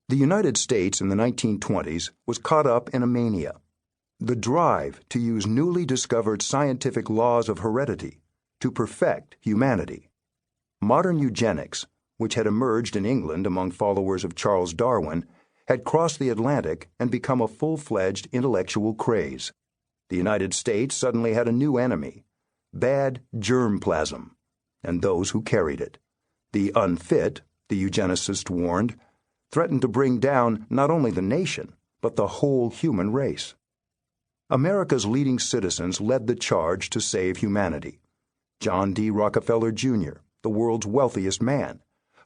The United States in the 1920s was caught up in a mania, the drive to use newly discovered scientific laws of heredity to perfect humanity. Modern eugenics, which had emerged in England among followers of Charles Darwin, had crossed the Atlantic and become a full-fledged intellectual craze. The United States suddenly had a new enemy, bad germplasm, and those who carried it. The unfit, the eugenicists warned, threatened to bring down not only the nation, but the whole human race. America's leading citizens led the charge to save humanity. John D. Rockefeller, Jr., the world's wealthiest man,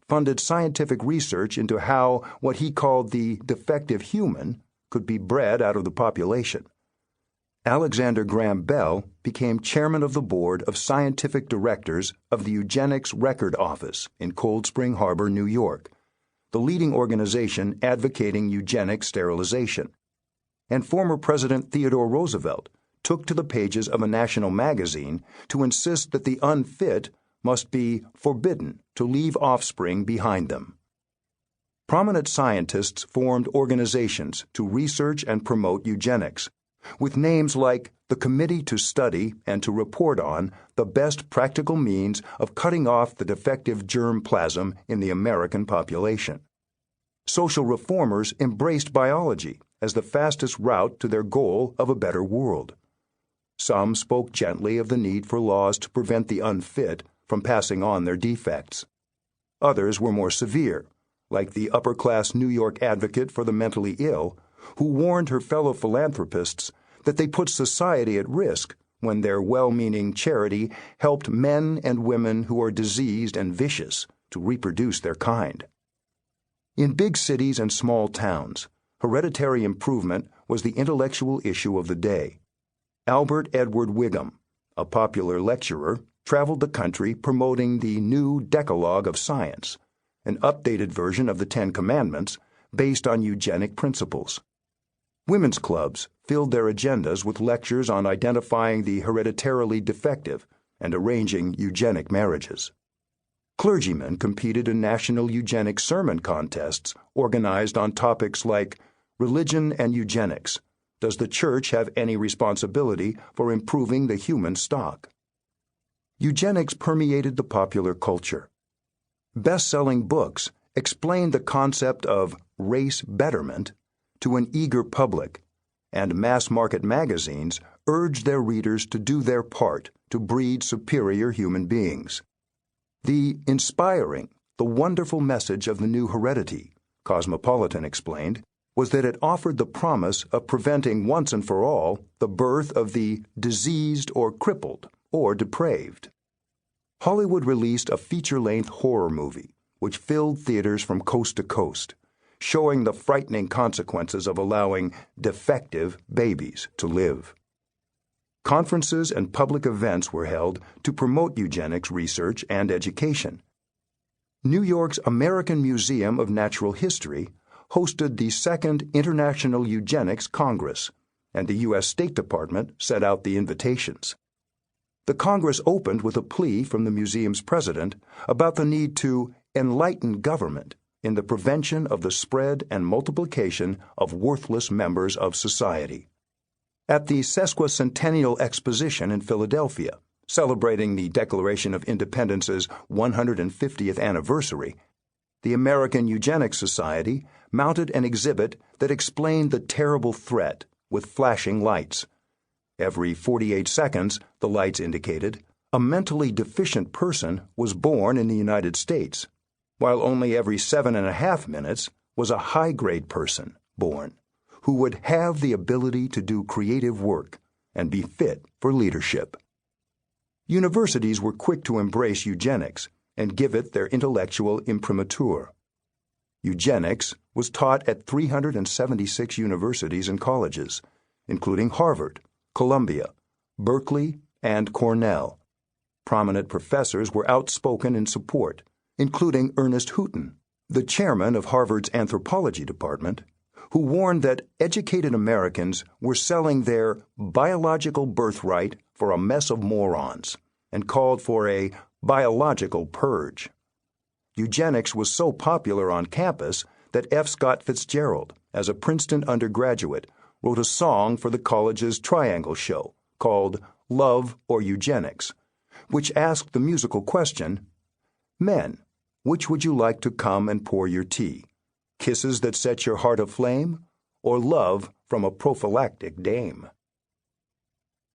funded scientific research into how what he called the defective human could be bred out of the population. Alexander Graham Bell became chairman of the board of scientific directors of the Eugenics Record Office in Cold Spring Harbor, New York, the leading organization advocating eugenic sterilization. And former President Theodore Roosevelt took to the pages of a national magazine to insist that the unfit must be forbidden to leave offspring behind them. Prominent scientists formed organizations to research and promote eugenics, with names like the Committee to Study and to Report on the Best Practical Means of Cutting Off the Defective Germplasm in the American Population. Social reformers embraced biology as the fastest route to their goal of a better world. Some spoke gently of the need for laws to prevent the unfit from passing on their defects. Others were more severe, like the upper-class New York advocate for the mentally ill, who warned her fellow philanthropists that they put society at risk when their well-meaning charity helped men and women who are diseased and vicious to reproduce their kind. In big cities and small towns, hereditary improvement was the intellectual issue of the day. Albert Edward Wigham, a popular lecturer, traveled the country promoting the new Decalogue of Science, an updated version of the Ten Commandments based on eugenic principles. Women's clubs filled their agendas with lectures on identifying the hereditarily defective and arranging eugenic marriages. Clergymen competed in national eugenic sermon contests organized on topics like religion and eugenics. Does the church have any responsibility for improving the human stock? Eugenics permeated the popular culture. Best-selling books explained the concept of race betterment to an eager public, and mass-market magazines urged their readers to do their part to breed superior human beings. The inspiring, the wonderful message of the new heredity, Cosmopolitan explained, was that it offered the promise of preventing once and for all the birth of the diseased or crippled or depraved. Hollywood released a feature-length horror movie which filled theaters from coast to coast, showing the frightening consequences of allowing defective babies to live. Conferences and public events were held to promote eugenics research and education. New York's American Museum of Natural History hosted the Second International Eugenics Congress, and the U.S. State Department set out the invitations. The Congress opened with a plea from the museum's president about the need to enlighten government in the prevention of the spread and multiplication of worthless members of society. At the Sesquicentennial Exposition in Philadelphia, celebrating the Declaration of Independence's 150th anniversary, the American Eugenics Society mounted an exhibit that explained the terrible threat with flashing lights. Every 48 seconds, the lights indicated, a mentally deficient person was born in the United States, while only every 7.5 minutes was a high-grade person born, who would have the ability to do creative work and be fit for leadership. Universities were quick to embrace eugenics and give it their intellectual imprimatur. Eugenics was taught at 376 universities and colleges, including Harvard, Columbia, Berkeley, and Cornell. Prominent professors were outspoken in support, including Ernest Houghton, the chairman of Harvard's anthropology department, who warned that educated Americans were selling their biological birthright for a mess of morons and called for a biological purge. Eugenics was so popular on campus that F. Scott Fitzgerald, as a Princeton undergraduate, wrote a song for the college's Triangle show called Love or Eugenics, which asked the musical question, "Men, which would you like to come and pour your tea? Kisses that set your heart aflame, or love from a prophylactic dame?"